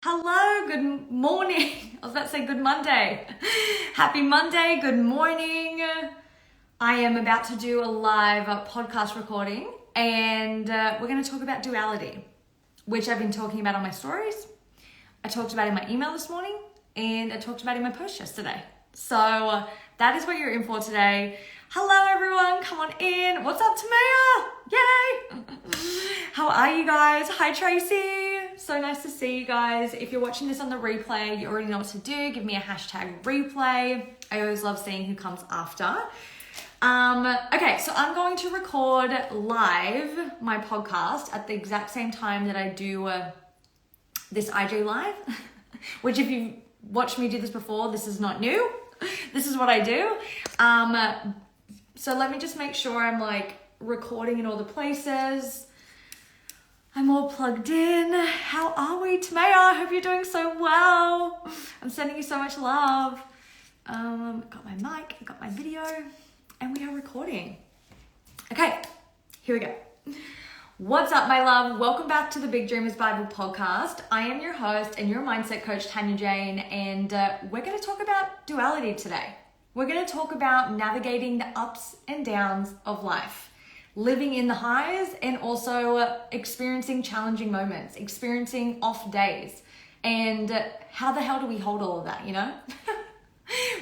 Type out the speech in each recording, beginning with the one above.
Hello, good morning. I was about to say good Monday. Happy Monday, good morning. I am about to do a live podcast recording and we're going to talk about duality, which I've been talking about on my stories. I talked about in my email this morning and I talked about in my post yesterday. So that is what you're in for today. Hello everyone, come on in. What's up, Tamaya? Yay! How are you guys? Hi Tracy. So nice to see you guys. If you're watching this on the replay, you already know what to do. Give me a hashtag replay. I always love seeing who comes after. Okay, so I'm going to record live my podcast at the exact same time that I do this IG live, which if you've watched me do this before, this is not new. This is what I do. So let me just make sure I'm like recording in all the places. I'm all plugged in. How are we, Tamaya? I hope you're doing so well. I'm sending you so much love. Got my mic, got my video, and we are recording. Okay, here we go. What's up, my love? Welcome back to the Big Dreamers Bible podcast. I am your host and your mindset coach, Tanya Jane, and we're going to talk about duality today. We're going to talk about navigating the ups and downs of life. Living in the highs and also experiencing challenging moments, experiencing off days. And how the hell do we hold all of that, you know?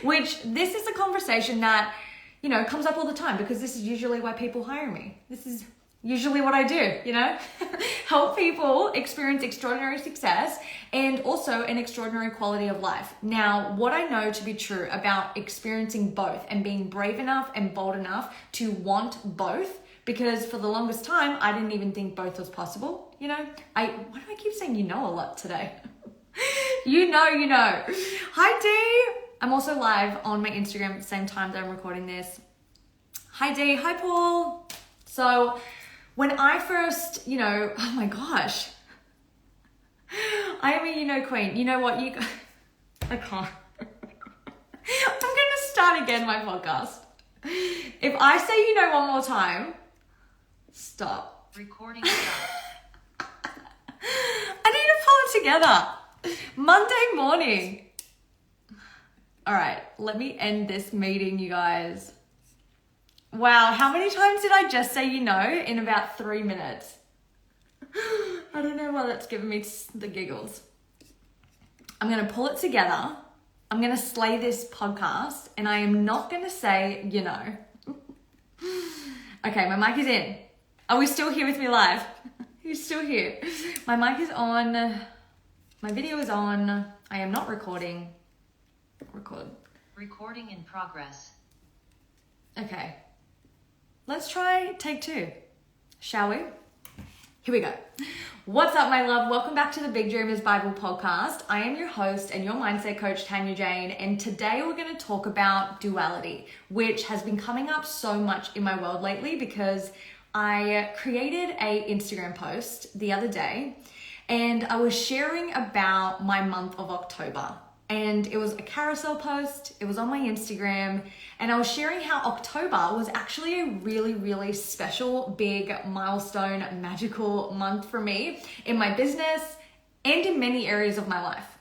Which this is a conversation that, you know, comes up all the time because this is usually why people hire me. This is usually what I do, you know? Help people experience extraordinary success and also an extraordinary quality of life. Now, what I know to be true about experiencing both and being brave enough and bold enough to want both, because for the longest time, I didn't even think both was possible. You know, why do I keep saying you know a lot today? You know. Hi D. I'm also live on my Instagram at the same time that I'm recording this. Hi D. Hi Paul. So when I first, oh my gosh, I am a queen. You know what? I can't. I'm going to start again my podcast. If I say one more time, stop. Recording stop. I need to pull it together. Monday morning. All right, let me end this meeting, you guys. Wow, how many times did I just say in about 3 minutes? I don't know why that's giving me the giggles. I'm going to pull it together. I'm going to slay this podcast and I am not going to say, Okay, my mic is in. Are we still here with me live? You're still here. My mic is on. My video is on. I am not recording. Record. Recording in progress. Okay. Let's try take 2. Shall we? Here we go. What's up, my love? Welcome back to the Big Dreamers Bible podcast. I am your host and your mindset coach, Tanya Jane, and today we're going to talk about duality, which has been coming up so much in my world lately because I created an Instagram post the other day and I was sharing about my month of October. And it was a carousel post, it was on my Instagram, and I was sharing how October was actually a really, really special, big milestone, magical month for me in my business and in many areas of my life.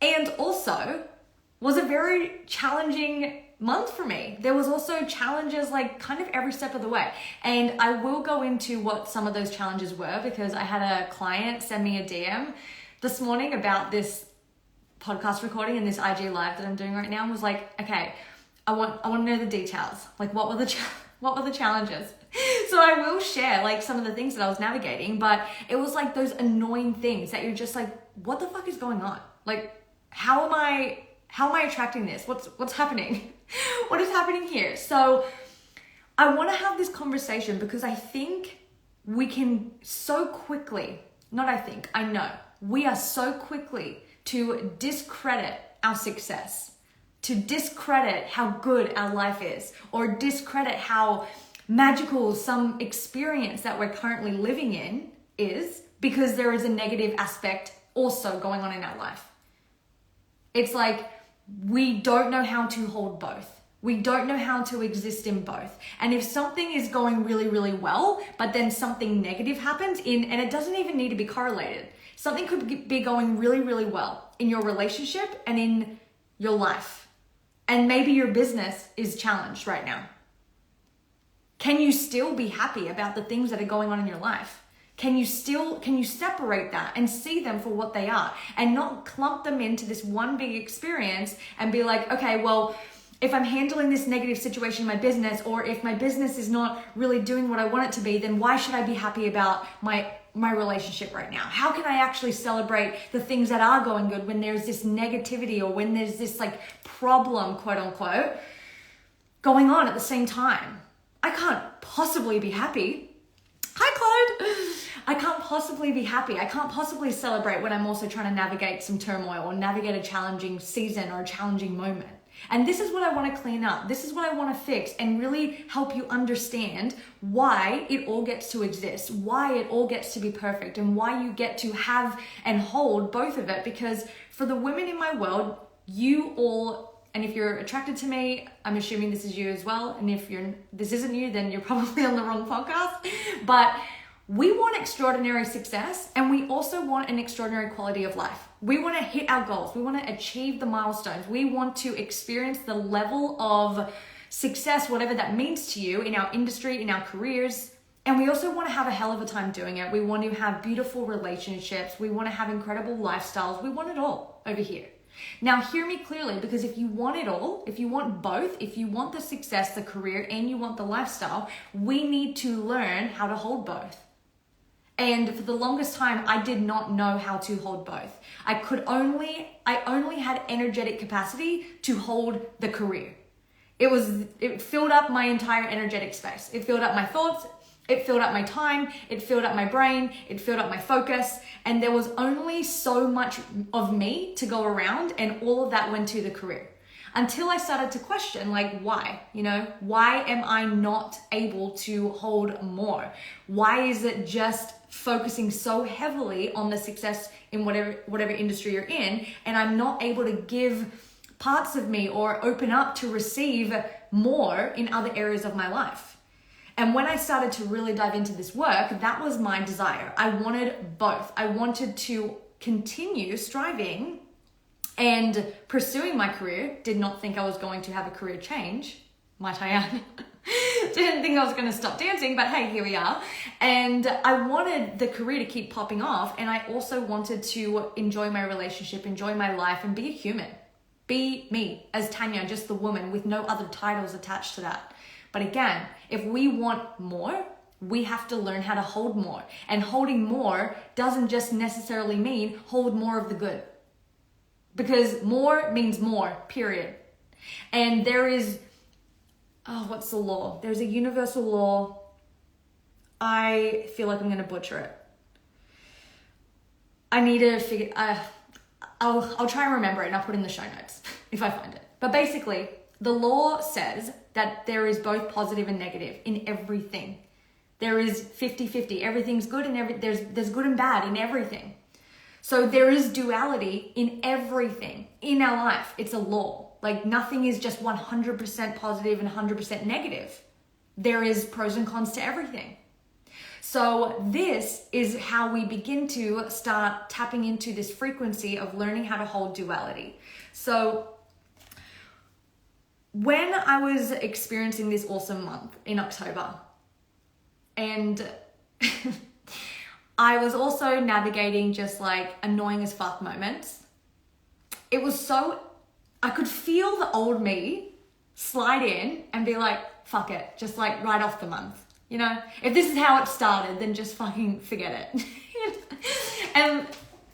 And also was a very challenging month for me. There was also challenges like kind of every step of the way. And I will go into what some of those challenges were because I had a client send me a DM this morning about this podcast recording and this IG live that I'm doing right now and was like, okay, I want to know the details. Like what were the challenges? So I will share like some of the things that I was navigating, but it was like those annoying things that you're just like, what the fuck is going on? Like, how am I attracting this? What's happening? What is happening here? So I want to have this conversation because I think we can so quickly, I know we are so quickly to discredit our success, to discredit how good our life is, or discredit how magical some experience that we're currently living in is because there is a negative aspect also going on in our life. It's like we don't know how to hold both. We don't know how to exist in both. And if something is going really, really well, but then something negative happens and it doesn't even need to be correlated. Something could be going really, really well in your relationship and in your life. And maybe your business is challenged right now. Can you still be happy about the things that are going on in your life? Can you separate that and see them for what they are and not clump them into this one big experience and be like, okay, well, if I'm handling this negative situation in my business, or if my business is not really doing what I want it to be, then why should I be happy about my relationship right now? How can I actually celebrate the things that are going good when there's this negativity or when there's this like problem, quote unquote, going on at the same time? I can't possibly be happy. Hi, Claude. I can't possibly be happy. I can't possibly celebrate when I'm also trying to navigate some turmoil or navigate a challenging season or a challenging moment. And this is what I want to clean up. This is what I want to fix and really help you understand why it all gets to exist, why it all gets to be perfect, and why you get to have and hold both of it. Because for the women in my world, you all, and if you're attracted to me, I'm assuming this is you as well. And if this isn't you, then you're probably on the wrong podcast. But we want extraordinary success, and we also want an extraordinary quality of life. We want to hit our goals. We want to achieve the milestones. We want to experience the level of success, whatever that means to you in our industry, in our careers. And we also want to have a hell of a time doing it. We want to have beautiful relationships. We want to have incredible lifestyles. We want it all over here. Now, hear me clearly, because if you want it all, if you want both, if you want the success, the career, and you want the lifestyle, we need to learn how to hold both. And for the longest time, I did not know how to hold both. I only had energetic capacity to hold the career. It filled up my entire energetic space. It filled up my thoughts. It filled up my time. It filled up my brain. It filled up my focus. And there was only so much of me to go around, and all of that went to the career. Until I started to question, like, why? Why am I not able to hold more? Why is it just focusing so heavily on the success in whatever industry you're in, and I'm not able to give parts of me or open up to receive more in other areas of my life? And when I started to really dive into this work, that was my desire. I wanted both. I wanted to continue striving and pursuing my career. Did not think I was going to have a career change, might I add. Didn't think I was going to stop dancing, but hey, here we are. And I wanted the career to keep popping off, and I also wanted to enjoy my relationship, enjoy my life, and be a human. Be me as Tanya, just the woman with no other titles attached to that. But again, if we want more, we have to learn how to hold more. And holding more doesn't just necessarily mean hold more of the good. Because more means more, period. And there is, what's the law? There's a universal law. I feel like I'm going to butcher it. I need to figure, I'll try and remember it, and I'll put it in the show notes if I find it. But basically, the law says that there is both positive and negative in everything. There is 50-50. Everything's good, and there's good and bad in everything. So there is duality in everything in our life. It's a law. Like, nothing is just 100% positive and 100% negative. There is pros and cons to everything. So this is how we begin to start tapping into this frequency of learning how to hold duality. So when I was experiencing this awesome month in October, and I was also navigating just like annoying as fuck moments. It was I could feel the old me slide in and be like, fuck it, just like right off the month. If this is how it started, then just fucking forget it. And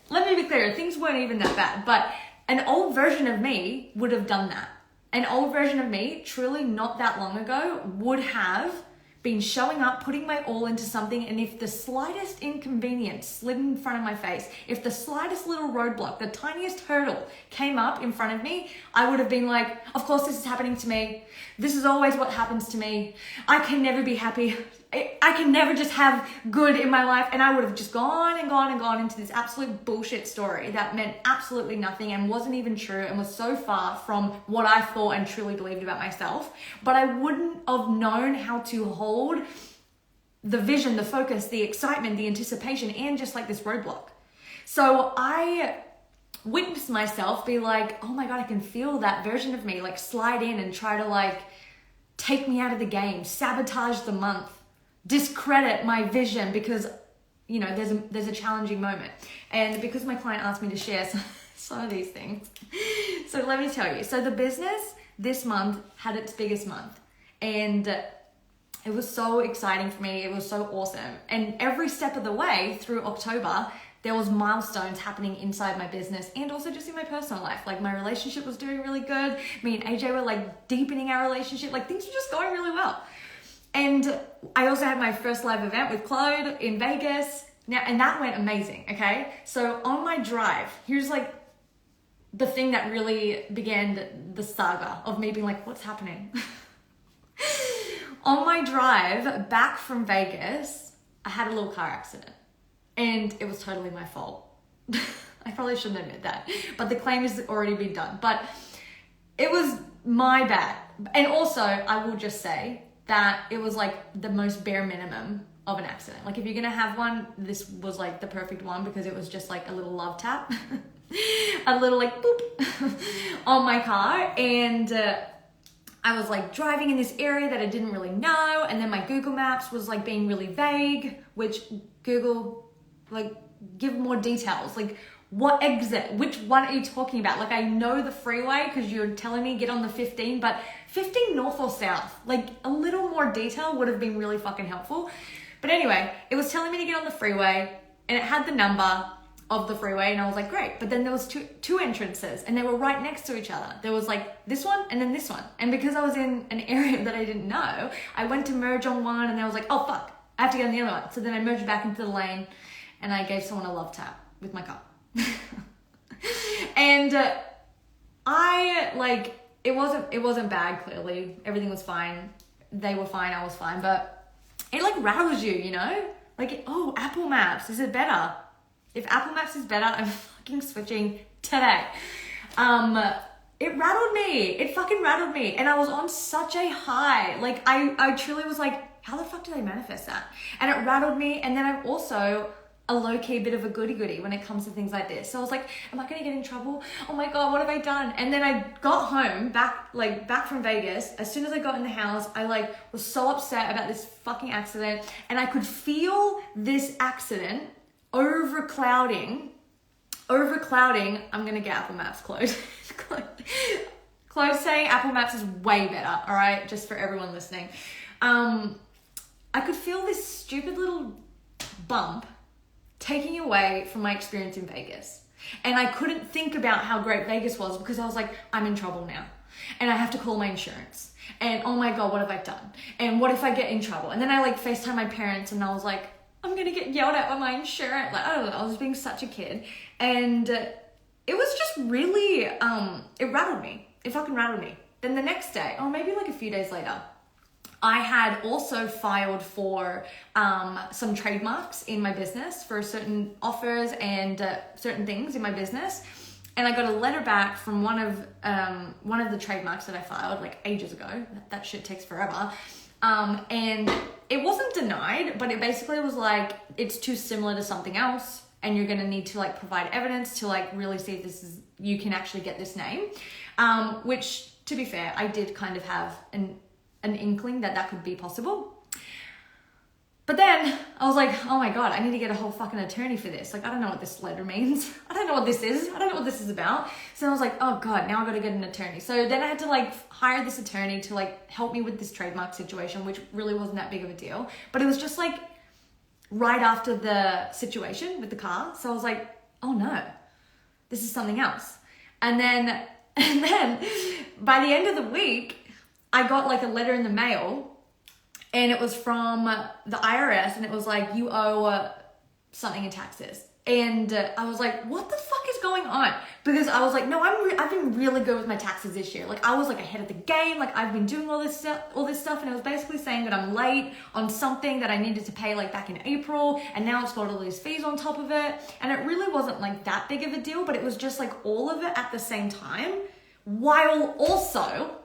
let me be clear, things weren't even that bad, but an old version of me would have done that. An old version of me, truly not that long ago, would have been showing up, putting my all into something, and if the slightest inconvenience slid in front of my face, if the slightest little roadblock, the tiniest hurdle came up in front of me, I would have been like, of course this is happening to me. This is always what happens to me. I can never be happy. I can never just have good in my life. And I would have just gone into this absolute bullshit story that meant absolutely nothing and wasn't even true and was so far from what I thought and truly believed about myself. But I wouldn't have known how to hold the vision, the focus, the excitement, the anticipation, and just like this roadblock. So I witnessed myself be like, oh my God, I can feel that version of me like slide in and try to like take me out of the game, sabotage the month, discredit my vision because, you know, there's a challenging moment. And because my client asked me to share some of these things. So let me tell you. So the business this month had its biggest month. And it was so exciting for me. It was so awesome. And every step of the way through October, there was milestones happening inside my business and also just in my personal life. Like my relationship was doing really good. Me and AJ were like deepening our relationship. Like things were just going really well. And I also had my first live event with Claude in Vegas. Now, and that went amazing, okay? So on my drive, here's like the thing that really began the saga of me being like, what's happening? On my drive back from Vegas, I had a little car accident and it was totally my fault. I probably shouldn't admit that, but the claim has already been done. But it was my bad. And also, I will just say that it was like the most bare minimum of an accident. Like if you're gonna have one, this was like the perfect one because it was just like a little love tap, a little like boop on my car. And I was like driving in this area that I didn't really know. And then my Google Maps was like being really vague, which Google, like give more details. Like what exit, which one are you talking about? Like I know the freeway because you're telling me get on the 15, but 15 north or south, like a little more detail would have been really fucking helpful. But anyway, it was telling me to get on the freeway and it had the number of the freeway and I was like, great. But then there was two entrances and they were right next to each other. There was like this one and then this one. And because I was in an area that I didn't know, I went to merge on one and I was like, oh fuck, I have to get on the other one. So then I merged back into the lane and I gave someone a love tap with my car. And I like, it wasn't bad, clearly. Everything was fine. They were fine, I was fine, but it like rattles you, you know? Like, oh, Apple Maps, is it better? If Apple Maps is better, I'm fucking switching today. It rattled me. It fucking rattled me. And I was on such a high. Like, I truly was like, how the fuck did I manifest that? And it rattled me. And then I'm also a low-key bit of a goody-goody when it comes to things like this. So I was like, am I gonna get in trouble? Oh my God, what have I done? And then I got home, back from Vegas. As soon as I got in the house, I like was so upset about this fucking accident. And I could feel this accident overclouding. I'm gonna get Apple Maps closed. Close saying Apple Maps is way better, all right? Just for everyone listening. I could feel this stupid little bump taking away from my experience in Vegas. And I couldn't think about how great Vegas was because I was like, I'm in trouble now. And I have to call my insurance. And oh my God, what have I done? And what if I get in trouble? And then I like FaceTime my parents and I was like, I'm gonna get yelled at by my insurance. Like, I don't know, I was being such a kid. And it was just really, it rattled me. It fucking rattled me. Then the next day, or maybe like a few days later, I had also filed for some trademarks in my business for certain offers and certain things in my business. And I got a letter back from one of the trademarks that I filed like ages ago. That shit takes forever. And it wasn't denied, but it basically was like, it's too similar to something else. And you're going to need to like provide evidence to like really see if you can actually get this name. Which to be fair, I did kind of have an inkling that could be possible. But then I was like, oh my God, I need to get a whole fucking attorney for this. Like, I don't know what this letter means. I don't know what this is. I don't know what this is about. So I was like, oh God, now I got to get an attorney. So then I had to like hire this attorney to like help me with this trademark situation, which really wasn't that big of a deal. But it was just like right after the situation with the car. So I was like, oh no, this is something else. And then by the end of the week, I got like a letter in the mail and it was from the IRS and it was like, you owe something in taxes. And I was like, what the fuck is going on? Because I was like, no, I've been really good with my taxes this year. Like I was like ahead of the game. Like I've been doing all this stuff. And it was basically saying that I'm late on something that I needed to pay like back in April. And now it's got all these fees on top of it. And it really wasn't like that big of a deal, but it was just like all of it at the same time, while also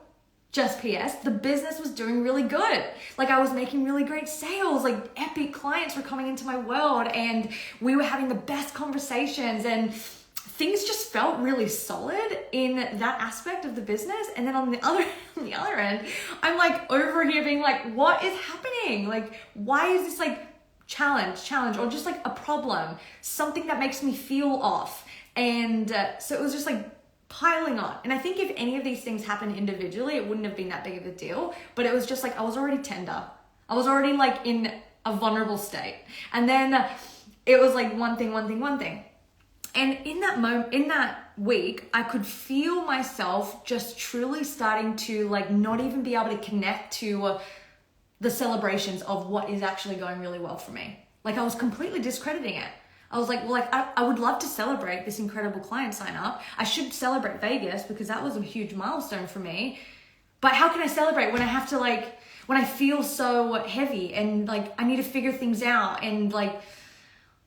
just PS, the business was doing really good. Like I was making really great sales, like epic clients were coming into my world and we were having the best conversations and things just felt really solid in that aspect of the business. And then on the other end, I'm like over here being like, what is happening? Like, why is this like challenge, or just like a problem, something that makes me feel off? And so it was just like piling on. And I think if any of these things happened individually, it wouldn't have been that big of a deal, but it was just like, I was already tender. I was already like in a vulnerable state. And then it was like one thing. And in that moment, in that week, I could feel myself just truly starting to like not even be able to connect to the celebrations of what is actually going really well for me. Like I was completely discrediting it. I was like, well, I would love to celebrate this incredible client sign up. I should celebrate Vegas because that was a huge milestone for me. But how can I celebrate when I have to like, when I feel so heavy and like I need to figure things out and like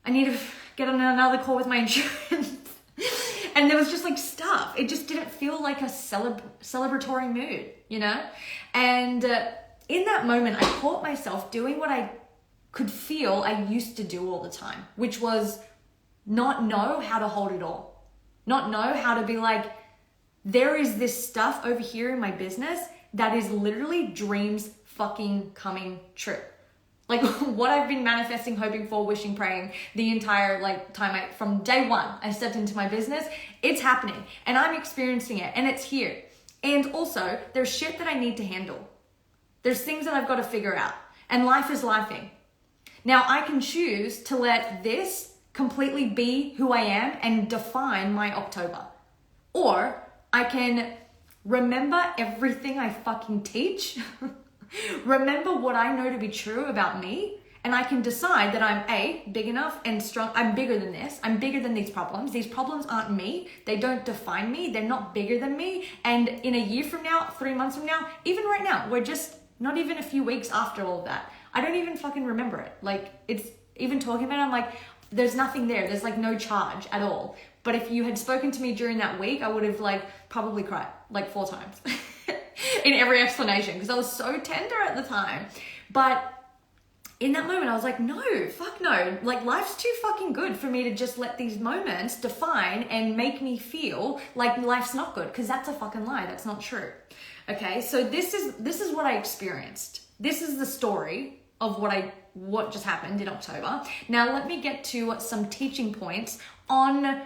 I need to get on another call with my insurance. And there was just like stuff. It just didn't feel like a celebratory mood, you know? And in that moment, I caught myself doing what I could feel I used to do all the time, which was not know how to hold it all. Not know how to be like, there is this stuff over here in my business that is literally dreams fucking coming true. Like what I've been manifesting, hoping for, wishing, praying the entire like time from day one I stepped into my business, it's happening and I'm experiencing it and it's here. And also there's shit that I need to handle. There's things that I've got to figure out and life is lifing. Now I can choose to let this completely be who I am and define my October. Or I can remember everything I fucking teach, remember what I know to be true about me, and I can decide that I'm big enough and strong. I'm bigger than this. I'm bigger than these problems. These problems aren't me. They don't define me. They're not bigger than me. And in a year from now, 3 months from now, even right now, we're just not even a few weeks after all of that. I don't even fucking remember it. Like it's even talking about it, I'm like, there's nothing there. There's like no charge at all. But if you had spoken to me during that week, I would have like probably cried like 4 times in every explanation because I was so tender at the time. But in that moment, I was like, no, fuck no. Like life's too fucking good for me to just let these moments define and make me feel like life's not good, because that's a fucking lie. That's not true. Okay, so this is what I experienced. This is the story of what just happened in October. Now let me get to some teaching points on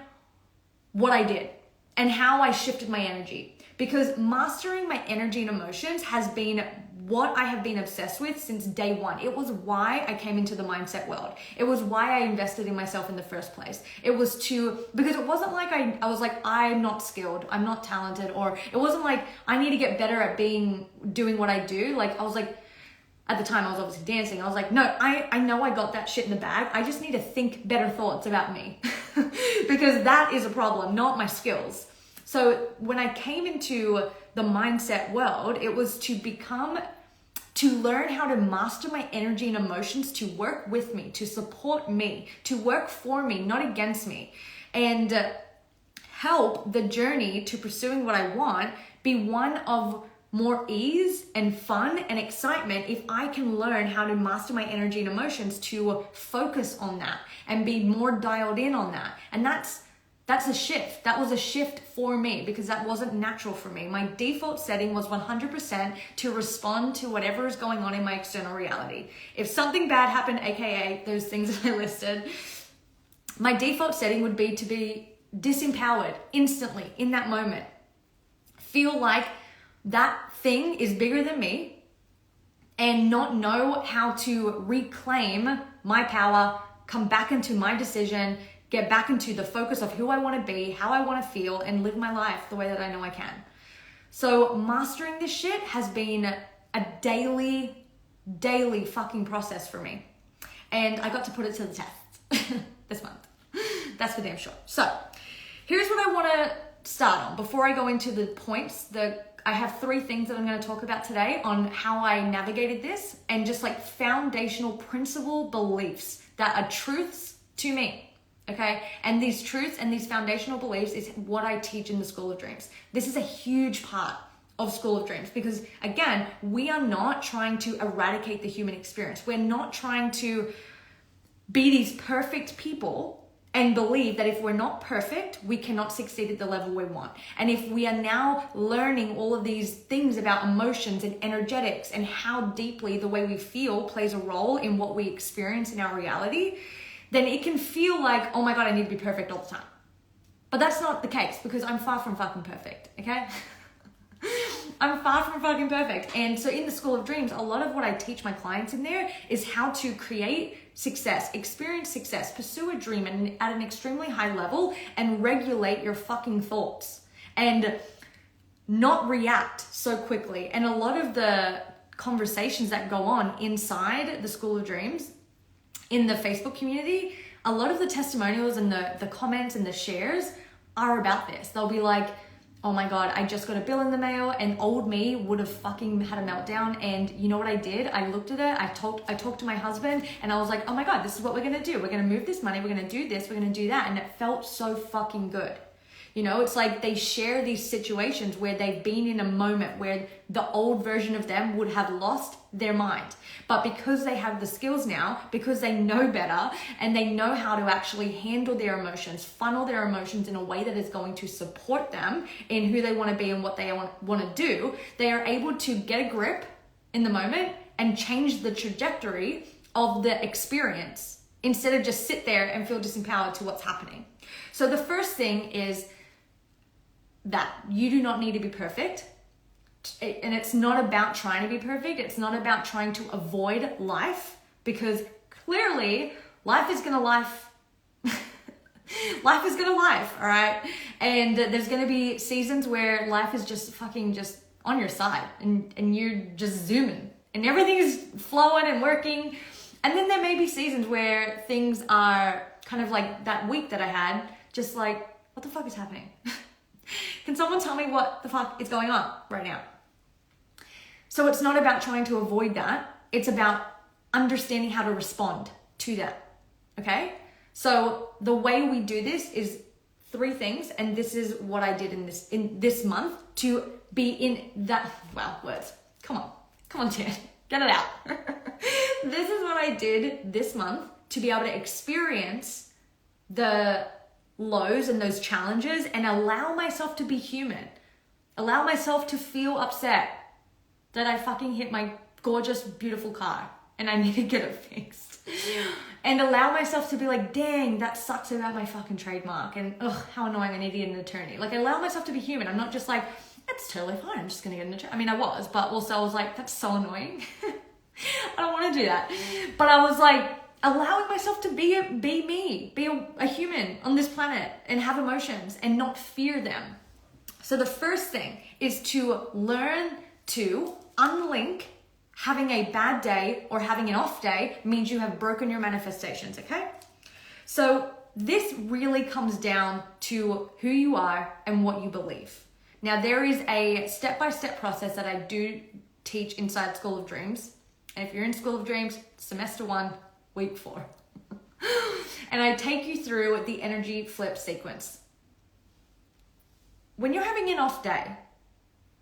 what I did and how I shifted my energy. Because mastering my energy and emotions has been what I have been obsessed with since day one. It was why I came into the mindset world. It was why I invested in myself in the first place. It was because it wasn't like I was like, I'm not skilled, I'm not talented, or it wasn't like I need to get better at doing what I do. Like I was like, at the time I was obviously dancing. I was like, no, I know I got that shit in the bag. I just need to think better thoughts about me because that is a problem, not my skills. So when I came into the mindset world, it was to learn how to master my energy and emotions, to work with me, to support me, to work for me, not against me, and help the journey to pursuing what I want be one of more ease and fun and excitement if I can learn how to master my energy and emotions to focus on that and be more dialed in on that. And that's a shift. That was a shift for me because that wasn't natural for me. My default setting was 100% to respond to whatever is going on in my external reality. If something bad happened, aka those things that I listed, my default setting would be to be disempowered instantly in that moment. Feel like that thing is bigger than me and not know how to reclaim my power, come back into my decision, get back into the focus of who I want to be, how I want to feel, and live my life the way that I know I can. So mastering this shit has been a daily fucking process for me. And I got to put it to the test this month. That's for damn sure. So here's what I want to start on. Before I go into the points, I have 3 things that I'm going to talk about today on how I navigated this and just like foundational principle beliefs that are truths to me. Okay. And these truths and these foundational beliefs is what I teach in the School of Dreams. This is a huge part of School of Dreams, because again, we are not trying to eradicate the human experience. We're not trying to be these perfect people and believe that if we're not perfect, we cannot succeed at the level we want. And if we are now learning all of these things about emotions and energetics and how deeply the way we feel plays a role in what we experience in our reality, then it can feel like, oh my God, I need to be perfect all the time. But that's not the case, because I'm far from fucking perfect, okay? I'm far from fucking perfect. And so in the School of Dreams, a lot of what I teach my clients in there is how to create success, experience success, pursue a dream and at an extremely high level, and regulate your fucking thoughts and not react so quickly. And a lot of the conversations that go on inside the School of Dreams in the Facebook community, a lot of the testimonials and the comments and the shares are about this. They'll be like, oh my God, I just got a bill in the mail, and old me would have fucking had a meltdown. And you know what I did? I looked at it, I talked to my husband, and I was like, oh my God, this is what we're gonna do. We're gonna move this money, we're gonna do this, we're gonna do that. And it felt so fucking good. You know, it's like they share these situations where they've been in a moment where the old version of them would have lost their mind. But because they have the skills now, because they know better and they know how to actually handle their emotions, funnel their emotions in a way that is going to support them in who they want to be and what they want to do, they are able to get a grip in the moment and change the trajectory of the experience instead of just sit there and feel disempowered to what's happening. So the first thing is that you do not need to be perfect. And it's not about trying to be perfect. It's not about trying to avoid life, because clearly life is gonna life. Life is gonna life, all right? And there's gonna be seasons where life is just fucking just on your side and you're just zooming and everything is flowing and working. And then there may be seasons where things are kind of like that week that I had, just like, what the fuck is happening? Can someone tell me what the fuck is going on right now? So it's not about trying to avoid that. It's about understanding how to respond to that, okay? So the way we do this is 3 things, and this is what I did in this month to be in that, well, words. Come on, Jan, get it out. This is what I did this month to be able to experience the lows and those challenges and allow myself to be human. Allow myself to feel upset that I fucking hit my gorgeous, beautiful car and I need to get it fixed. And allow myself to be like, dang, that sucks about my fucking trademark. And ugh, how annoying, I need to get an attorney. Like, allow myself to be human. I'm not just like, it's totally fine, I'm just gonna get an attorney. I mean, I was, but also I was like, that's so annoying. I don't want to do that. But I was like, allowing myself to be me, be a human on this planet and have emotions and not fear them. So the first thing is to learn to unlink having a bad day or having an off day means you have broken your manifestations, okay? So this really comes down to who you are and what you believe. Now, there is a step-by-step process that I do teach inside School of Dreams. And if you're in School of Dreams, semester 1, week 4. And I take you through the energy flip sequence. When you're having an off day,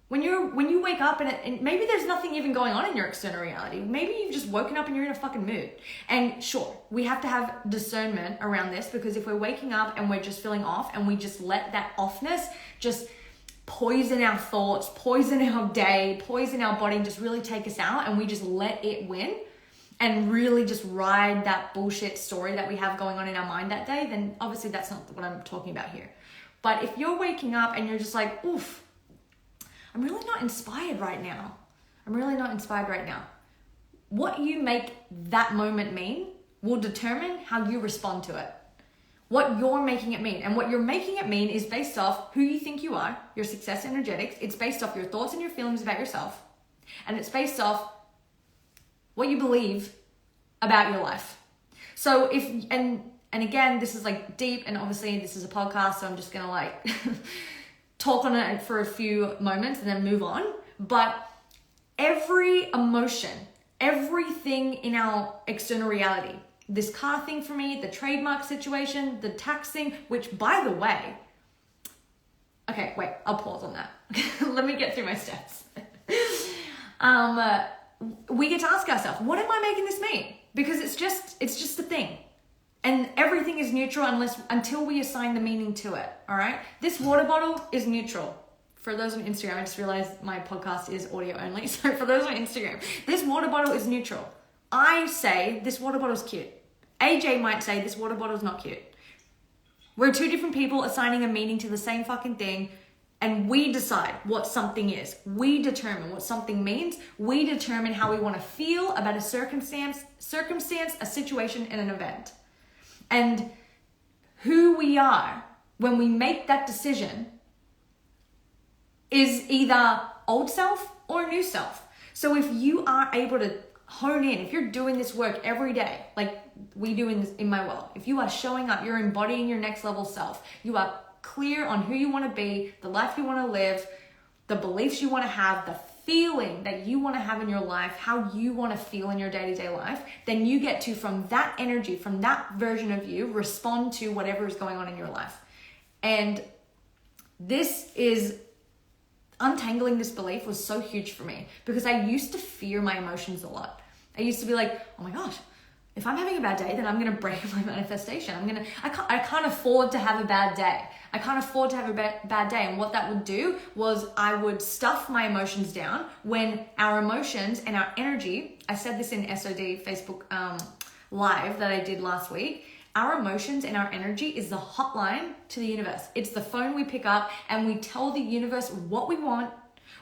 when you wake up and maybe there's nothing even going on in your external reality. Maybe you've just woken up and you're in a fucking mood. And sure, we have to have discernment around this, because if we're waking up and we're just feeling off and we just let that offness just poison our thoughts, poison our day, poison our body, and just really take us out, and we just let it win and really just ride that bullshit story that we have going on in our mind that day, then obviously that's not what I'm talking about here. But if you're waking up and you're just like, oof, I'm really not inspired right now. What you make that moment mean will determine how you respond to it. What you're making it mean. And what you're making it mean is based off who you think you are, your success energetics. It's based off your thoughts and your feelings about yourself. And it's based off what you believe about your life. So and again, this is like deep, and obviously this is a podcast, so I'm just gonna like talk on it for a few moments and then move on. But every emotion, everything in our external reality, this car thing for me, the trademark situation, the tax thing, which by the way, okay, Okay, wait, I'll pause on that. Let me get through my steps. We get to ask ourselves, what am I making this mean? Because it's just a thing. And everything is neutral until we assign the meaning to it, all right? This water bottle is neutral. For those on Instagram, I just realized my podcast is audio only. So for those on Instagram, this water bottle is neutral. I say this water bottle is cute. AJ might say this water bottle is not cute. We're two different people assigning a meaning to the same fucking thing, and we decide what something is. We determine what something means. We determine how we want to feel about a circumstance, a situation, and an event. And who we are when we make that decision is either old self or new self. So if you are able to hone in, if you're doing this work every day, like we do in my world, if you are showing up, you're embodying your next level self, you are clear on who you want to be, the life you want to live, the beliefs you want to have, the feeling that you want to have in your life, how you want to feel in your day-to-day life, then you get to, from that energy, from that version of you, respond to whatever is going on in your life. And this is untangling this belief was so huge for me because I used to fear my emotions a lot. I used to be like, oh my gosh, if I'm having a bad day, then I'm going to break my manifestation. I can't afford to have a bad day. I can't afford to have a bad day. And what that would do was I would stuff my emotions down when our emotions and our energy, I said this in SOD Facebook live that I did last week, our emotions and our energy is the hotline to the universe. It's the phone we pick up and we tell the universe what we want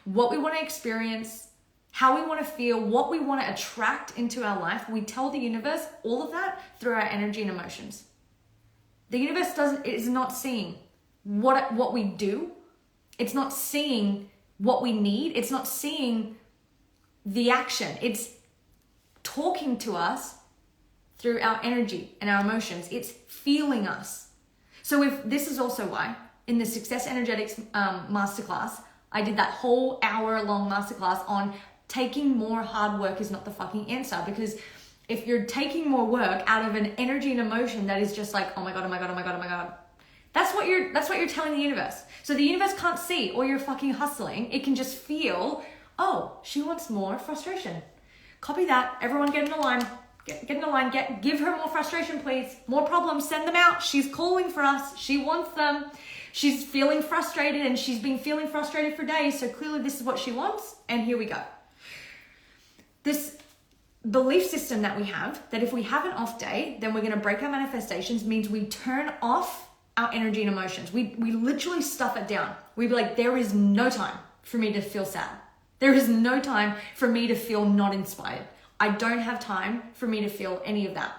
to experience, how we want to feel, what we want to attract into our life. We tell the universe all of that through our energy and emotions. The universe is not seeing what we do. It's not seeing what we need. It's not seeing the action. It's talking to us through our energy and our emotions. It's feeling us. So if this is also why in the Success Energetics masterclass, I did that whole hour-long masterclass on taking more hard work is not the fucking answer. Because if you're taking more work out of an energy and emotion that is just like, oh my God, oh my God, oh my God, oh my God, that's what you're telling the universe. So the universe can't see or you're fucking hustling. It can just feel, oh, she wants more frustration. Copy that. Everyone get in a line. Get in the line, give her more frustration, please. More problems, send them out. She's calling for us. She wants them. She's feeling frustrated and she's been feeling frustrated for days. So clearly this is what she wants. And here we go. This belief system that we have, that if we have an off day, then we're going to break our manifestations, means we turn off our energy and emotions. We literally stuff it down. We'd be like, there is no time for me to feel sad. There is no time for me to feel not inspired. I don't have time for me to feel any of that.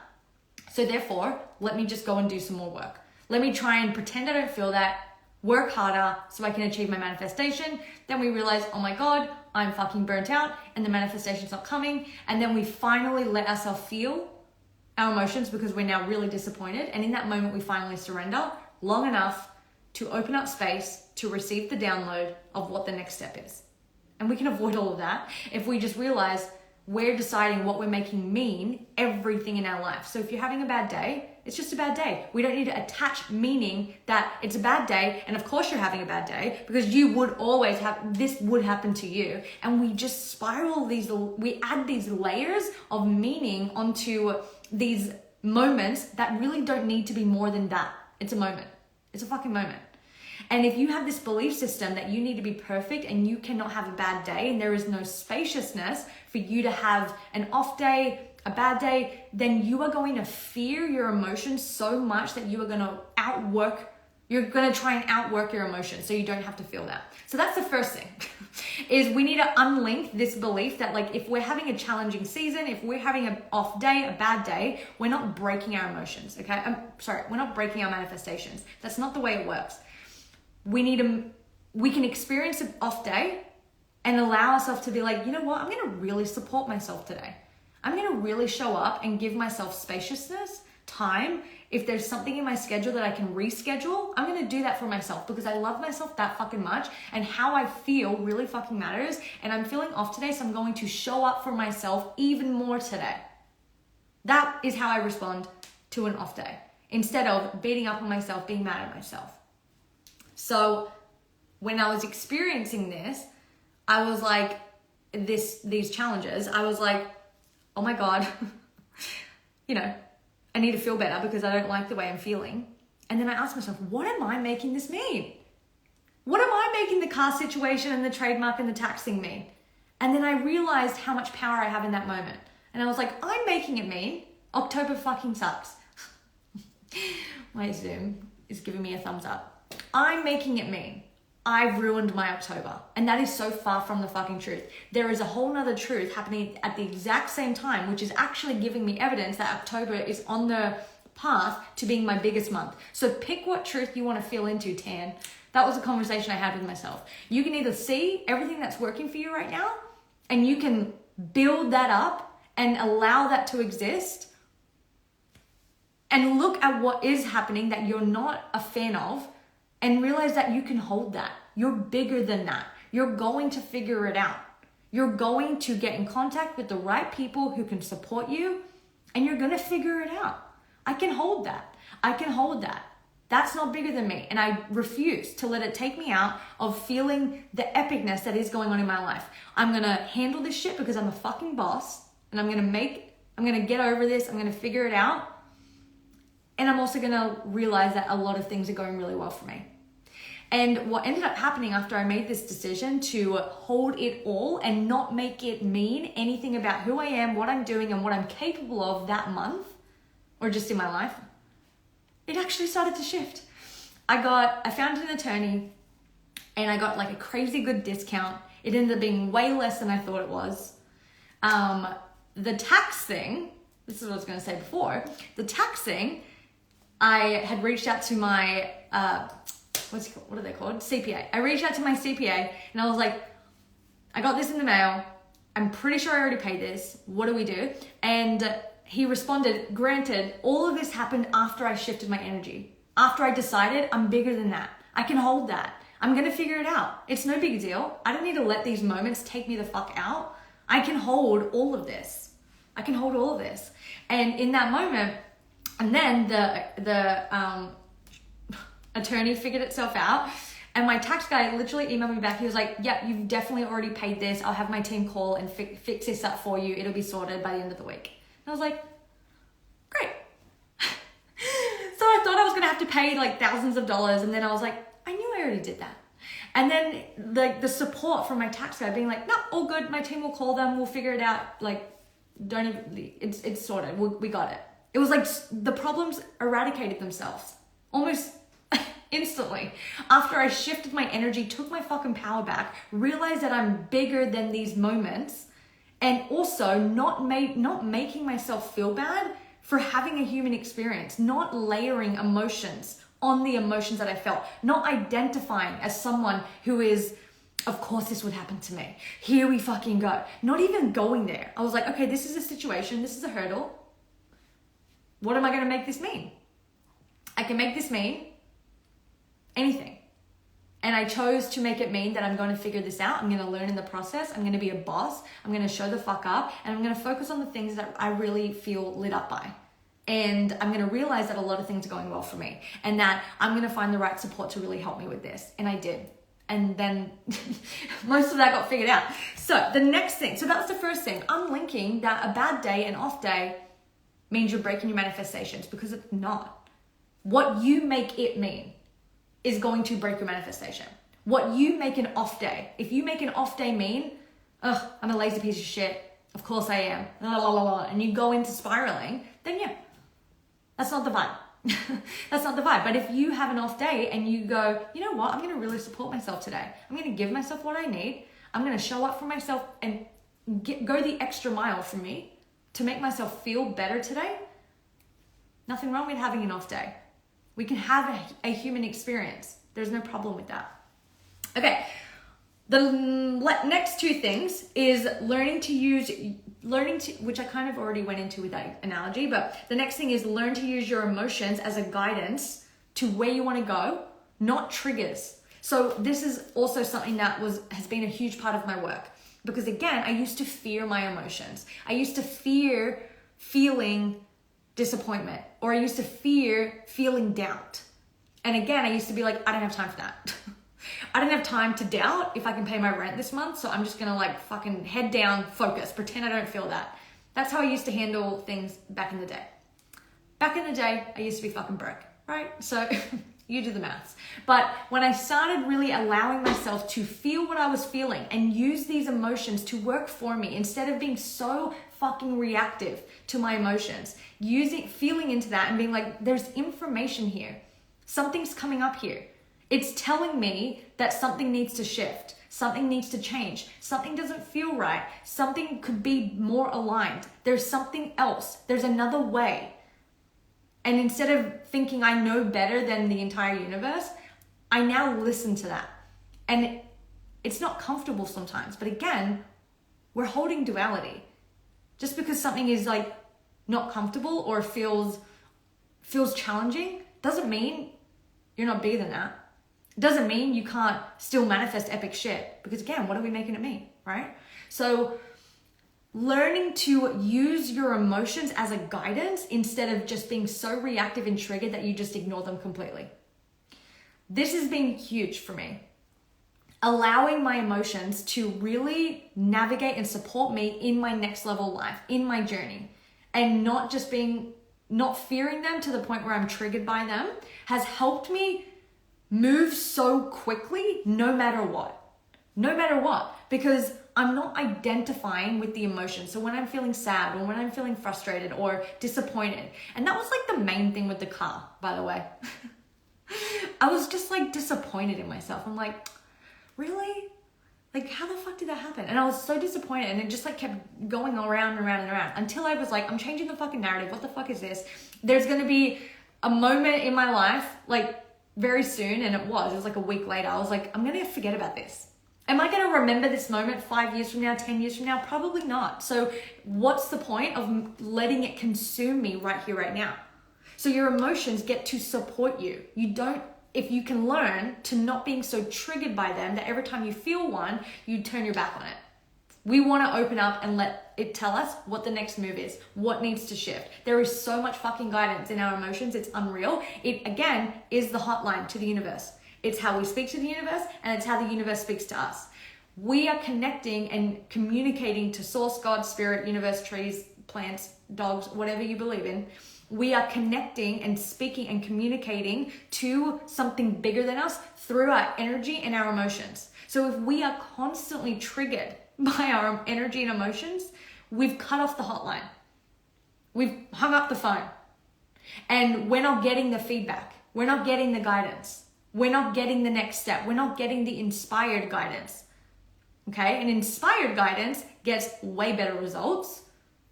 So therefore, let me just go and do some more work. Let me try and pretend I don't feel that, work harder so I can achieve my manifestation. Then we realize, oh my God, I'm fucking burnt out and the manifestation's not coming. And then we finally let ourselves feel our emotions because we're now really disappointed. And in that moment, we finally surrender long enough to open up space to receive the download of what the next step is. And we can avoid all of that if we just realize we're deciding what we're making mean everything in our life. So if you're having a bad day, it's just a bad day. We don't need to attach meaning that it's a bad day. And of course you're having a bad day because you would always have, this would happen to you. And we just spiral we add these layers of meaning onto these moments that really don't need to be more than that. It's a moment. It's a fucking moment. And if you have this belief system that you need to be perfect and you cannot have a bad day and there is no spaciousness for you to have an off day, a bad day, then you are going to fear your emotions so much that you are going to try and outwork your emotions so you don't have to feel that. So that's the first thing is we need to unlink this belief that like if we're having a challenging season, if we're having an off day, a bad day, we're not breaking our emotions, okay? We're not breaking our manifestations. That's not the way it works. We can experience an off day and allow ourselves to be like, you know what? I'm going to really support myself today. I'm going to really show up and give myself spaciousness, time. If there's something in my schedule that I can reschedule, I'm going to do that for myself because I love myself that fucking much and how I feel really fucking matters. And I'm feeling off today, so I'm going to show up for myself even more today. That is how I respond to an off day instead of beating up on myself, being mad at myself. So when I was experiencing this, I was like, these challenges, I was like, oh my God, I need to feel better because I don't like the way I'm feeling. And then I asked myself, what am I making this mean? What am I making the car situation and the trademark and the tax thing mean? And then I realized how much power I have in that moment. And I was like, I'm making it mean October fucking sucks. My Zoom is giving me a thumbs up. I'm making it mean I've ruined my October. And that is so far from the fucking truth. There is a whole nother truth happening at the exact same time, which is actually giving me evidence that October is on the path to being my biggest month. So pick what truth you want to feel into, Tan. That was a conversation I had with myself. You can either see everything that's working for you right now, and you can build that up and allow that to exist, and look at what is happening that you're not a fan of, and realize that you can hold that. You're bigger than that. You're going to figure it out. You're going to get in contact with the right people who can support you, and you're going to figure it out. I can hold that. I can hold that. That's not bigger than me. And I refuse to let it take me out of feeling the epicness that is going on in my life. I'm going to handle this shit because I'm a fucking boss, and I'm going to get over this. I'm going to figure it out. And I'm also going to realize that a lot of things are going really well for me. And what ended up happening after I made this decision to hold it all and not make it mean anything about who I am, what I'm doing, and what I'm capable of that month, or just in my life, it actually started to shift. I found an attorney, and I got like a crazy good discount. It ended up being way less than I thought it was. The tax thing, this is what I was going to say before, the tax thing, I had reached out to my, what are they called? CPA. I reached out to my CPA, and I was like, I got this in the mail. I'm pretty sure I already paid this. What do we do? And he responded, granted, all of this happened after I shifted my energy. After I decided I'm bigger than that. I can hold that. I'm going to figure it out. It's no big deal. I don't need to let these moments take me the fuck out. I can hold all of this. I can hold all of this. And in that moment, and then the attorney figured itself out. And my tax guy literally emailed me back. He was like, yeah, you've definitely already paid this. I'll have my team call and fix this up for you. It'll be sorted by the end of the week. I was like, great. So I thought I was going to have to pay like thousands of dollars. And then I was like, I knew I already did that. And then like the support from my tax guy being like, no, all good. My team will call them. We'll figure it out. Like, don't even, it's sorted. We got it. It was like the problems eradicated themselves almost instantly. After I shifted my energy, took my fucking power back, realized that I'm bigger than these moments, and also not making myself feel bad for having a human experience, not layering emotions on the emotions that I felt, not identifying as someone who is, of course this would happen to me. Here we fucking go. Not even going there. I was like, okay, this is a situation. This is a hurdle. What am I going to make this mean? I can make this mean anything. And I chose to make it mean that I'm going to figure this out. I'm going to learn in the process. I'm going to be a boss. I'm going to show the fuck up. And I'm going to focus on the things that I really feel lit up by. And I'm going to realize that a lot of things are going well for me. And that I'm going to find the right support to really help me with this. And I did. And then most of that got figured out. So the next thing. So that's the first thing. Unlinking that a bad day, an off day, means you're breaking your manifestations, because it's not. What you make it mean is going to break your manifestation. What you make an off day, if you make an off day mean, ugh, I'm a lazy piece of shit, of course I am, la, la, la, la, and you go into spiraling, then yeah, that's not the vibe. That's not the vibe. But if you have an off day and you go, you know what, I'm going to really support myself today. I'm going to give myself what I need. I'm going to show up for myself and go the extra mile for me to make myself feel better today. Nothing wrong with having an off day. We can have a human experience. There's no problem with that. Okay, the next two things is learning to, which I kind of already went into with that analogy, but the next thing is learn to use your emotions as a guidance to where you want to go, not triggers. So this is also something that has been a huge part of my work, because again, I used to fear my emotions. I used to fear feeling disappointment, or I used to fear feeling doubt. And again, I used to be like, I don't have time for that. I don't have time to doubt if I can pay my rent this month, so I'm just gonna like fucking head down, focus, pretend I don't feel that. That's how I used to handle things back in the day. Back in the day, I used to be fucking broke, right? So you do the maths. But when I started really allowing myself to feel what I was feeling and use these emotions to work for me, instead of being so fucking reactive to my emotions, feeling into that and being like, there's information here. Something's coming up here. It's telling me that something needs to shift. Something needs to change. Something doesn't feel right. Something could be more aligned. There's something else. There's another way. And instead of thinking I know better than the entire universe, I now listen to that. And it's not comfortable sometimes. But again, we're holding duality. Just because something is like not comfortable or feels challenging doesn't mean you're not bigger than that. It doesn't mean you can't still manifest epic shit. Because again, what are we making it mean, right? So learning to use your emotions as a guidance instead of just being so reactive and triggered that you just ignore them completely. This has been huge for me. Allowing my emotions to really navigate and support me in my next level life, in my journey, and not fearing them to the point where I'm triggered by them has helped me move so quickly no matter what. No matter what, because I'm not identifying with the emotion. So when I'm feeling sad or when I'm feeling frustrated or disappointed, and that was like the main thing with the car, by the way. I was just like disappointed in myself. I'm like, really? Like, how the fuck did that happen? And I was so disappointed, and it just like kept going around and around and around until I was like, I'm changing the fucking narrative. What the fuck is this? There's going to be a moment in my life, like very soon, and it was like a week later. I was like, I'm going to forget about this. Am I going to remember this moment 5 years from now, 10 years from now? Probably not. So what's the point of letting it consume me right here, right now? So your emotions get to support you. If you can learn to not being so triggered by them that every time you feel one, you turn your back on it. We want to open up and let it tell us what the next move is, what needs to shift. There is so much fucking guidance in our emotions. It's unreal. It, again, is the hotline to the universe. It's how we speak to the universe, and it's how the universe speaks to us. We are connecting and communicating to source, God, spirit, universe, trees, plants, dogs, whatever you believe in. We are connecting and speaking and communicating to something bigger than us through our energy and our emotions. So if we are constantly triggered by our energy and emotions, we've cut off the hotline. We've hung up the phone. And we're not getting the feedback. We're not getting the guidance. We're not getting the next step. We're not getting the inspired guidance. Okay? And inspired guidance gets way better results,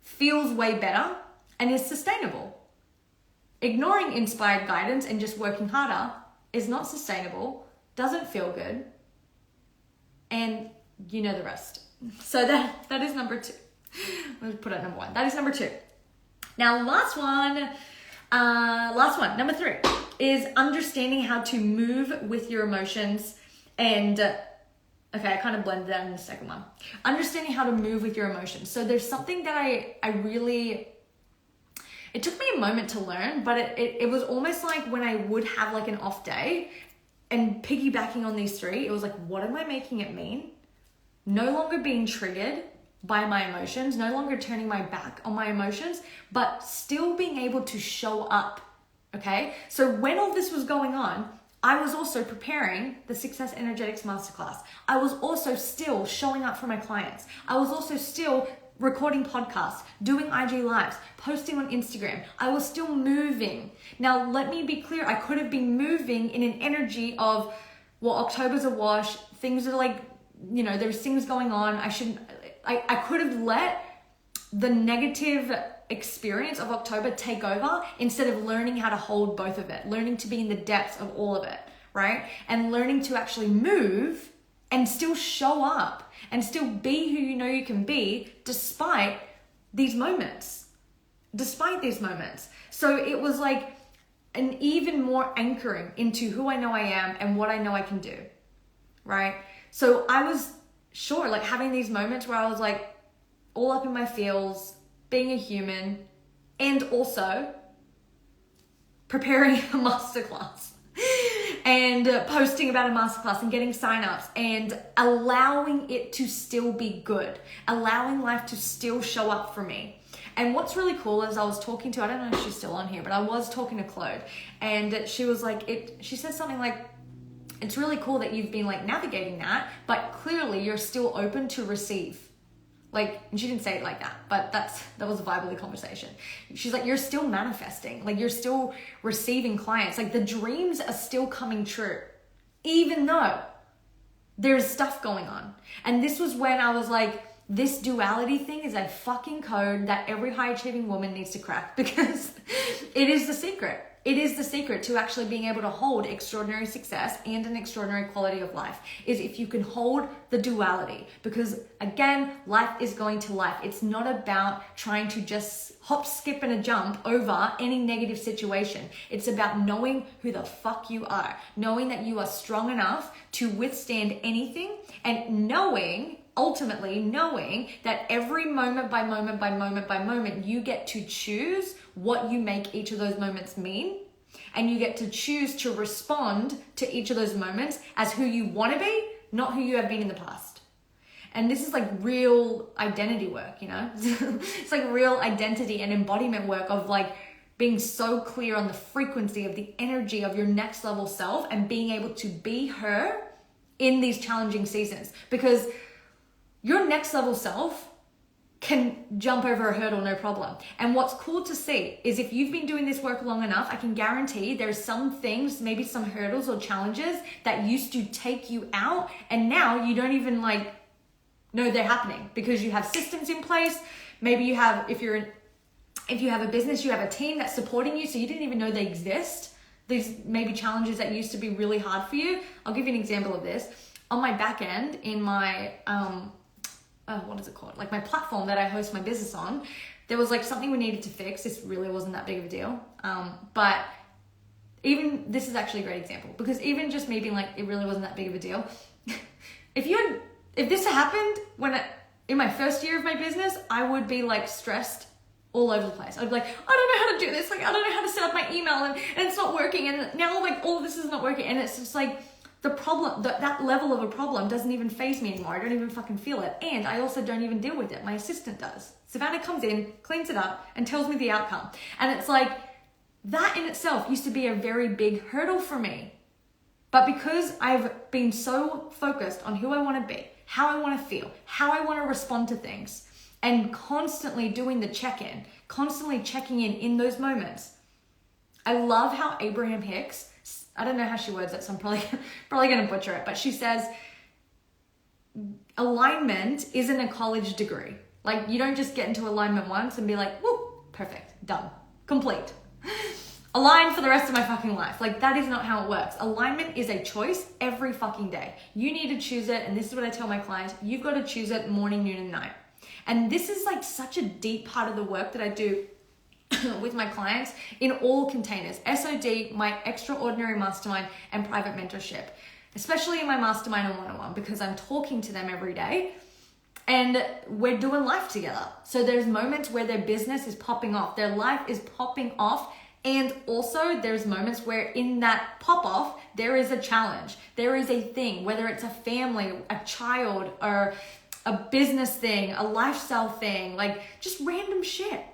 feels way better, and is sustainable. Ignoring inspired guidance and just working harder is not sustainable, doesn't feel good, and you know the rest. So that is number 2. Let's put it number 1. That is number 2. Now, last one, number 3, is understanding how to move with your emotions. And okay, I kind of blended that in the second one. Understanding how to move with your emotions. So there's something that I really, it took me a moment to learn, but it was almost like when I would have like an off day, and piggybacking on these 3, it was like, what am I making it mean? No longer being triggered by my emotions, no longer turning my back on my emotions, but still being able to show up. Okay, so when all this was going on, I was also preparing the Success Energetics Masterclass. I was also still showing up for my clients. I was also still recording podcasts, doing IG lives, posting on Instagram. I was still moving. Now, let me be clear. I could have been moving in an energy of, well, October's a wash. Things are like, there's things going on. I could have let the negative experience of October take over instead of learning how to hold both of it, learning to be in the depths of all of it, right? And learning to actually move and still show up and still be who you know you can be despite these moments. So it was like an even more anchoring into who I know I am and what I know I can do, right? So I was sure, like having these moments where I was like all up in my feels, being a human, and also preparing a masterclass. and posting about a masterclass and getting signups and allowing it to still be good, allowing life to still show up for me. And what's really cool is I was talking to, I don't know if she's still on here, but I was talking to Claude, and she was like, she said something like, it's really cool that you've been like navigating that, but clearly you're still open to receive. Like, and she didn't say it like that, but that was a vibe of the conversation. She's like, you're still manifesting, like you're still receiving clients, like the dreams are still coming true, even though there's stuff going on. And this was when I was like, this duality thing is a fucking code that every high achieving woman needs to crack, because it is the secret. It is the secret to actually being able to hold extraordinary success and an extraordinary quality of life, is if you can hold the duality. Because again, life is going to life. It's not about trying to just hop, skip, and a jump over any negative situation. It's about knowing who the fuck you are, knowing that you are strong enough to withstand anything, and ultimately knowing that every moment by moment by moment by moment, you get to choose what you make each of those moments mean. And you get to choose to respond to each of those moments as who you want to be, not who you have been in the past. And this is like real identity work, you know? It's like real identity and embodiment work of like being so clear on the frequency of the energy of your next level self and being able to be her in these challenging seasons. Because your next level self can jump over a hurdle, no problem. And what's cool to see is if you've been doing this work long enough, I can guarantee there's some things, maybe some hurdles or challenges that used to take you out, and now you don't even like know they're happening because you have systems in place. Maybe you have, if you have a business, you have a team that's supporting you, so you didn't even know they exist. These maybe challenges that used to be really hard for you. I'll give you an example of this. On my back end, in my what is it called? Like my platform that I host my business on, there was like something we needed to fix. This really wasn't that big of a deal. But even, this is actually a great example, because even just me being like, it really wasn't that big of a deal. If this happened in my first year of my business, I would be like stressed all over the place. I'd be like, I don't know how to do this. Like, I don't know how to set up my email and it's not working. And now like all of this is not working. And it's just like, the problem, that level of a problem doesn't even faze me anymore. I don't even fucking feel it. And I also don't even deal with it. My assistant does. Savannah comes in, cleans it up, and tells me the outcome. And it's like, that in itself used to be a very big hurdle for me. But because I've been so focused on who I want to be, how I want to feel, how I want to respond to things, and constantly doing the check-in, constantly checking in those moments. I love how Abraham Hicks, I don't know how she words it, so I'm probably going to butcher it, but she says, alignment isn't a college degree. Like, you don't just get into alignment once and be like, whoop, perfect, done, complete. Align for the rest of my fucking life. Like, that is not how it works. Alignment is a choice every fucking day. You need to choose it, and this is what I tell my clients, you've got to choose it morning, noon, and night. And this is like such a deep part of the work that I do with my clients in all containers, SOD, my extraordinary mastermind, and private mentorship, especially in my mastermind and one-on-one, because I'm talking to them every day and we're doing life together. So there's moments where their business is popping off, their life is popping off, and also there's moments where in that pop off, there is a challenge, there is a thing, whether it's a family, a child, or a business thing, a lifestyle thing, like just random shit.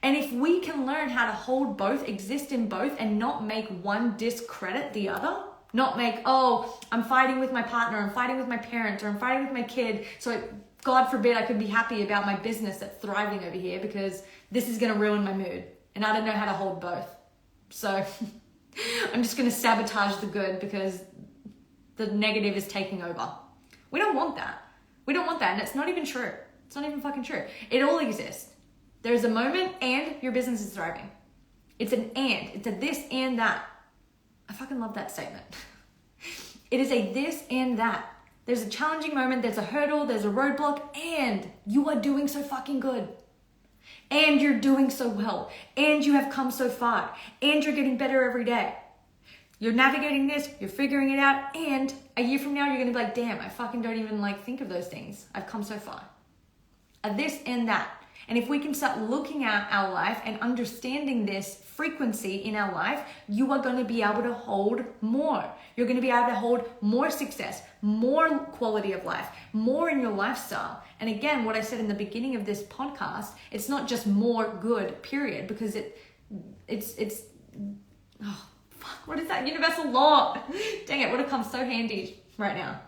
And if we can learn how to hold both, exist in both, and not make one discredit the other, not make, oh, I'm fighting with my partner, I'm fighting with my parents, or I'm fighting with my kid, so God forbid I could be happy about my business that's thriving over here because this is going to ruin my mood. And I don't know how to hold both. So I'm just going to sabotage the good because the negative is taking over. We don't want that. We don't want that. And it's not even true. It's not even fucking true. It all exists. There's a moment and your business is thriving. It's an and. It's a this and that. I fucking love that statement. It is a this and that. There's a challenging moment, there's a hurdle, there's a roadblock, and you are doing so fucking good. And you're doing so well. And you have come so far. And you're getting better every day. You're navigating this, you're figuring it out, and a year from now you're gonna be like, damn, I fucking don't even like think of those things. I've come so far. A this and that. And if we can start looking at our life and understanding this frequency in our life, you are going to be able to hold more. You're going to be able to hold more success, more quality of life, more in your lifestyle. And again, what I said in the beginning of this podcast, it's not just more good, period, because it's oh, fuck, what is that universal law? Dang it, would have come so handy right now.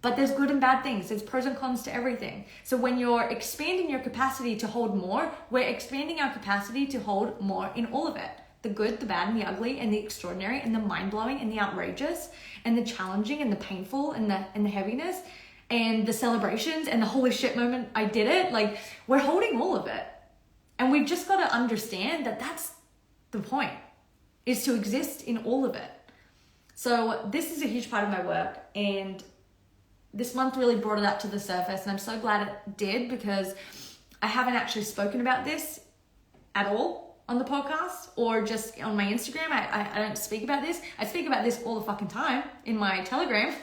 But there's good and bad things. There's pros and cons to everything. So when you're expanding your capacity to hold more, we're expanding our capacity to hold more in all of it. The good, the bad, and the ugly, and the extraordinary, and the mind-blowing, and the outrageous, and the challenging, and the painful, and the heaviness, and the celebrations, and the holy shit moment, I did it. Like, we're holding all of it. And we've just got to understand that that's the point, is to exist in all of it. So this is a huge part of my work, and this month really brought it up to the surface, and I'm so glad it did, because I haven't actually spoken about this at all on the podcast or just on my Instagram. I don't speak about this. I speak about this all the fucking time in my Telegram,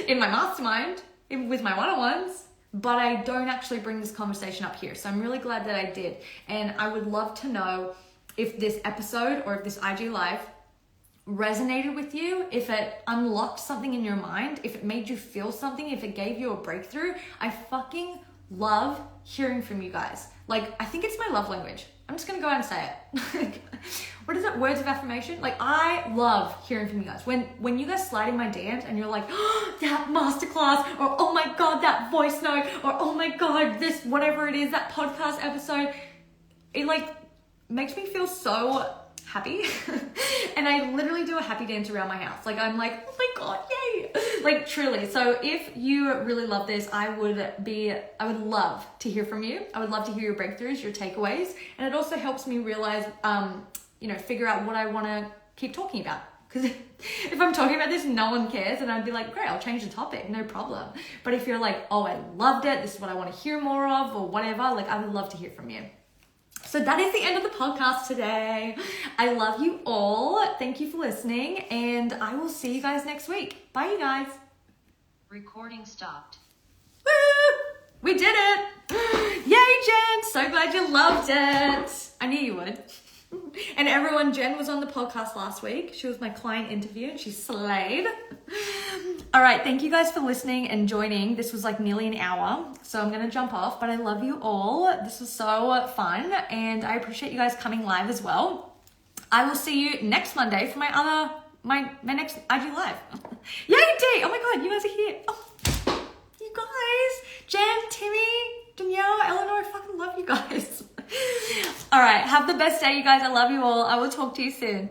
in my mastermind, with my one-on-ones, but I don't actually bring this conversation up here. So I'm really glad that I did. And I would love to know if this episode or if this IG Live resonated with you, if it unlocked something in your mind, if it made you feel something, if it gave you a breakthrough. I fucking love hearing from you guys. Like, I think it's my love language. I'm just gonna go out and say it. What is it? Words of affirmation? Like, I love hearing from you guys. When you guys slide in my DMs and you're like, oh, that masterclass, or oh my God, that voice note, or oh my God, this, whatever it is, that podcast episode, it like makes me feel so happy. And I literally do a happy dance around my house. Like, I'm like, oh my God, yay. Like, truly. So if you really love this, I would love to hear from you. I would love to hear your breakthroughs, your takeaways. And it also helps me realize, figure out what I want to keep talking about. Because if I'm talking about this, no one cares. And I'd be like, great, I'll change the topic, no problem. But if you're like, oh, I loved it, this is what I want to hear more of, or whatever, like, I would love to hear from you. So that is the end of the podcast today. I love you all. Thank you for listening, and I will see you guys next week. Bye, you guys. Recording stopped. Woo! We did it. Yay, Jen. So glad you loved it. I knew you would. And everyone, Jen was on the podcast last week. She was my client interview and she slayed. All right, thank you guys for listening and joining. This was like nearly an hour, so I'm gonna jump off, but I love you all. This was so fun, and I appreciate you guys coming live as well. I will see you next Monday for my next IG Live. Yay, D! Oh my God, you guys are here. Oh, you guys. Jen, Timmy, Danielle, Eleanor, I fucking love you guys. All right, have the best day, you guys. I love you all. I will talk to you soon.